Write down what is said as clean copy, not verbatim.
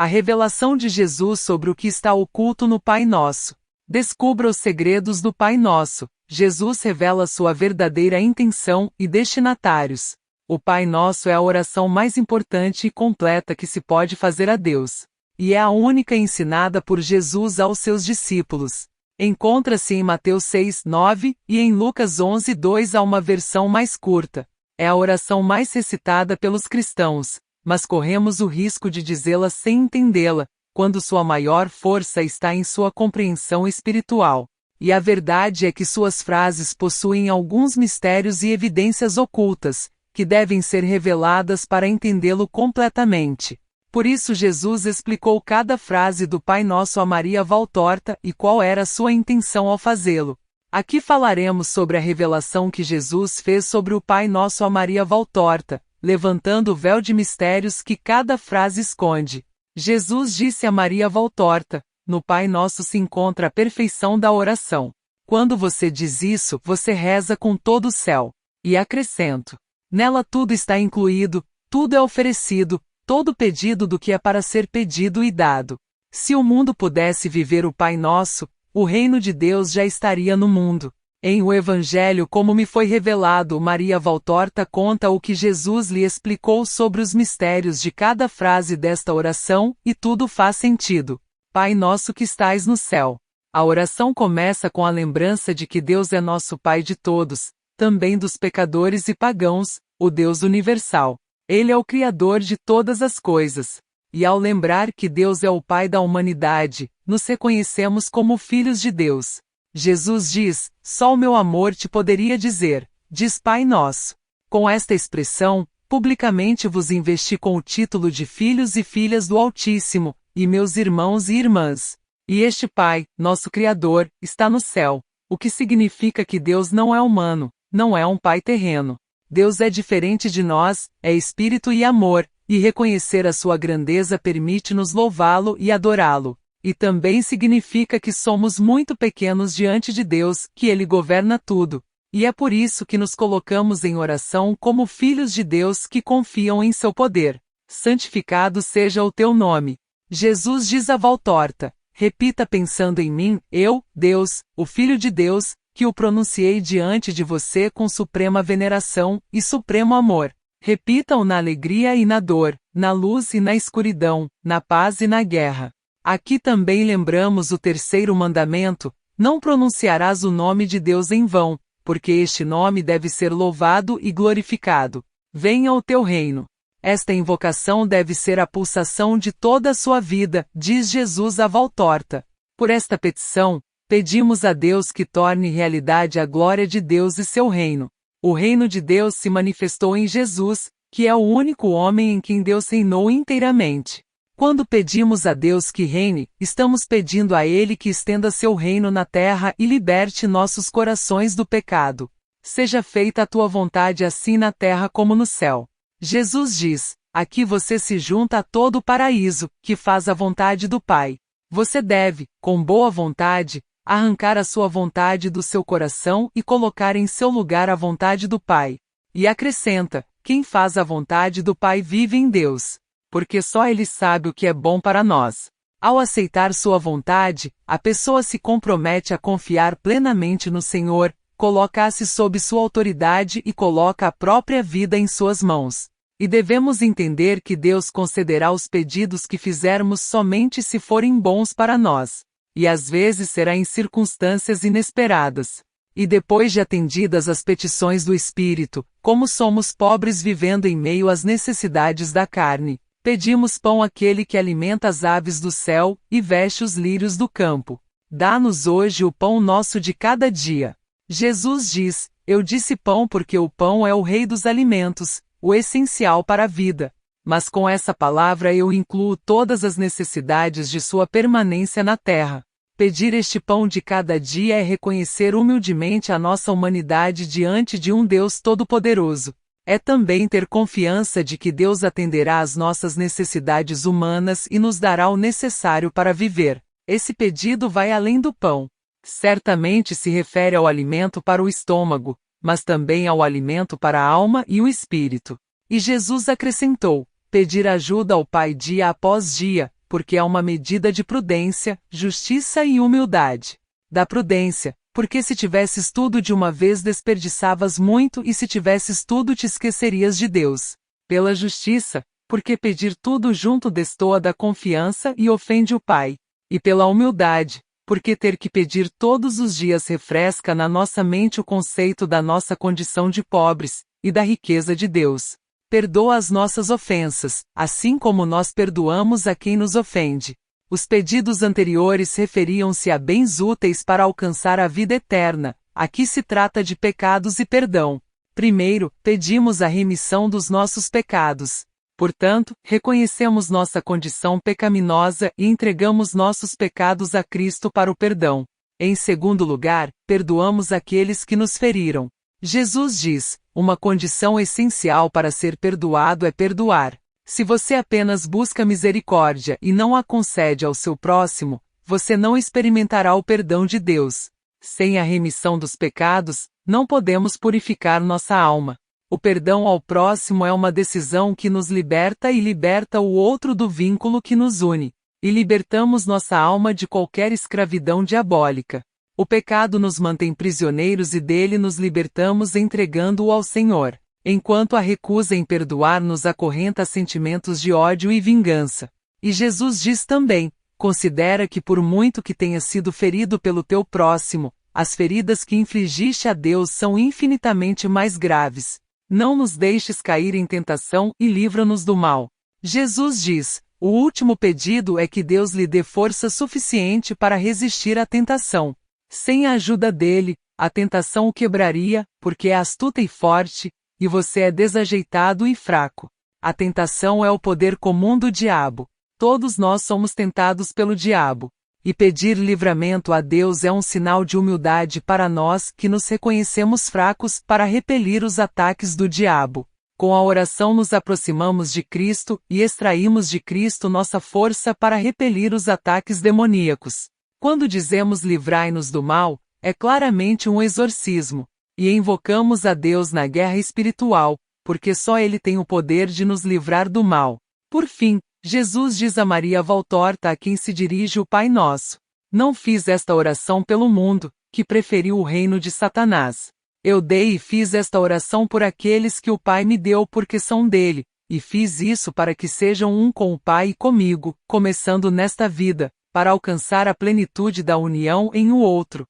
A revelação de Jesus sobre o que está oculto no Pai Nosso. Descubra os segredos do Pai Nosso. Jesus revela sua verdadeira intenção e destinatários. O Pai Nosso é a oração mais importante e completa que se pode fazer a Deus. E é a única ensinada por Jesus aos seus discípulos. Encontra-se em Mateus 6:9 e em Lucas 11:2 há uma versão mais curta. É a oração mais recitada pelos cristãos, mas corremos o risco de dizê-la sem entendê-la, quando sua maior força está em sua compreensão espiritual. E a verdade é que suas frases possuem alguns mistérios e evidências ocultas, que devem ser reveladas para entendê-lo completamente. Por isso Jesus explicou cada frase do Pai Nosso a Maria Valtorta e qual era sua intenção ao fazê-lo. Aqui falaremos sobre a revelação que Jesus fez sobre o Pai Nosso a Maria Valtorta, levantando o véu de mistérios que cada frase esconde. Jesus disse a Maria Valtorta: no Pai Nosso se encontra a perfeição da oração. Quando você diz isso, você reza com todo o céu. E acrescento: nela tudo está incluído, tudo é oferecido, todo pedido do que é para ser pedido e dado. Se o mundo pudesse viver o Pai Nosso, o reino de Deus já estaria no mundo. Em O Evangelho como me foi revelado, Maria Valtorta conta o que Jesus lhe explicou sobre os mistérios de cada frase desta oração, e tudo faz sentido. Pai Nosso que estais no céu. A oração começa com a lembrança de que Deus é nosso Pai de todos, também dos pecadores e pagãos, o Deus universal. Ele é o Criador de todas as coisas. E ao lembrar que Deus é o Pai da humanidade, nos reconhecemos como filhos de Deus. Jesus diz: só o meu amor te poderia dizer, diz Pai Nosso. Com esta expressão, publicamente vos investi com o título de filhos e filhas do Altíssimo, e meus irmãos e irmãs. E este Pai, nosso Criador, está no céu, o que significa que Deus não é humano, não é um Pai terreno. Deus é diferente de nós, é espírito e amor, e reconhecer a sua grandeza permite-nos louvá-lo e adorá-lo. E também significa que somos muito pequenos diante de Deus, que Ele governa tudo. E é por isso que nos colocamos em oração como filhos de Deus que confiam em seu poder. Santificado seja o teu nome. Jesus diz a Valtorta: repita pensando em mim, eu, Deus, o Filho de Deus, que o pronunciei diante de você com suprema veneração e supremo amor. Repita-o na alegria e na dor, na luz e na escuridão, na paz e na guerra. Aqui também lembramos o terceiro mandamento: não pronunciarás o nome de Deus em vão, porque este nome deve ser louvado e glorificado. Venha o teu reino. Esta invocação deve ser a pulsação de toda a sua vida, diz Jesus a Valtorta. Por esta petição, pedimos a Deus que torne realidade a glória de Deus e seu reino. O reino de Deus se manifestou em Jesus, que é o único homem em quem Deus reinou inteiramente. Quando pedimos a Deus que reine, estamos pedindo a Ele que estenda seu reino na terra e liberte nossos corações do pecado. Seja feita a tua vontade assim na terra como no céu. Jesus diz: aqui você se junta a todo o paraíso, que faz a vontade do Pai. Você deve, com boa vontade, arrancar a sua vontade do seu coração e colocar em seu lugar a vontade do Pai. E acrescenta: quem faz a vontade do Pai vive em Deus, porque só Ele sabe o que é bom para nós. Ao aceitar sua vontade, a pessoa se compromete a confiar plenamente no Senhor, coloca-se sob sua autoridade e coloca a própria vida em suas mãos. E devemos entender que Deus concederá os pedidos que fizermos somente se forem bons para nós. E às vezes será em circunstâncias inesperadas. E depois de atendidas as petições do Espírito, como somos pobres vivendo em meio às necessidades da carne, pedimos pão àquele que alimenta as aves do céu e veste os lírios do campo. Dá-nos hoje o pão nosso de cada dia. Jesus diz: eu disse pão porque o pão é o rei dos alimentos, o essencial para a vida. Mas com essa palavra eu incluo todas as necessidades de sua permanência na terra. Pedir este pão de cada dia é reconhecer humildemente a nossa humanidade diante de um Deus todo-poderoso. É também ter confiança de que Deus atenderá às nossas necessidades humanas e nos dará o necessário para viver. Esse pedido vai além do pão. Certamente se refere ao alimento para o estômago, mas também ao alimento para a alma e o espírito. E Jesus acrescentou: pedir ajuda ao Pai dia após dia, porque é uma medida de prudência, justiça e humildade. Da prudência, porque se tivesses tudo de uma vez desperdiçavas muito e se tivesses tudo te esquecerias de Deus. Pela justiça, porque pedir tudo junto destoa da confiança e ofende o Pai. E pela humildade, porque ter que pedir todos os dias refresca na nossa mente o conceito da nossa condição de pobres, e da riqueza de Deus. Perdoa as nossas ofensas, assim como nós perdoamos a quem nos ofende. Os pedidos anteriores referiam-se a bens úteis para alcançar a vida eterna. Aqui se trata de pecados e perdão. Primeiro, pedimos a remissão dos nossos pecados. Portanto, reconhecemos nossa condição pecaminosa e entregamos nossos pecados a Cristo para o perdão. Em segundo lugar, perdoamos aqueles que nos feriram. Jesus diz: uma condição essencial para ser perdoado é perdoar. Se você apenas busca misericórdia e não a concede ao seu próximo, você não experimentará o perdão de Deus. Sem a remissão dos pecados, não podemos purificar nossa alma. O perdão ao próximo é uma decisão que nos liberta e liberta o outro do vínculo que nos une. E libertamos nossa alma de qualquer escravidão diabólica. O pecado nos mantém prisioneiros e dele nos libertamos entregando-o ao Senhor, enquanto a recusa em perdoar nos acorrenta a sentimentos de ódio e vingança. E Jesus diz também: considera que por muito que tenha sido ferido pelo teu próximo, as feridas que infligiste a Deus são infinitamente mais graves. Não nos deixes cair em tentação e livra-nos do mal. Jesus diz: o último pedido é que Deus lhe dê força suficiente para resistir à tentação. Sem a ajuda dele, a tentação o quebraria, porque é astuta e forte, e você é desajeitado e fraco. A tentação é o poder comum do diabo. Todos nós somos tentados pelo diabo. E pedir livramento a Deus é um sinal de humildade para nós que nos reconhecemos fracos para repelir os ataques do diabo. Com a oração nos aproximamos de Cristo e extraímos de Cristo nossa força para repelir os ataques demoníacos. Quando dizemos livrai-nos do mal, é claramente um exorcismo, e invocamos a Deus na guerra espiritual, porque só Ele tem o poder de nos livrar do mal. Por fim, Jesus diz a Maria Valtorta, a quem se dirige o Pai Nosso: não fiz esta oração pelo mundo, que preferiu o reino de Satanás. Eu dei e fiz esta oração por aqueles que o Pai me deu porque são dele, e fiz isso para que sejam um com o Pai e comigo, começando nesta vida, para alcançar a plenitude da união em o outro.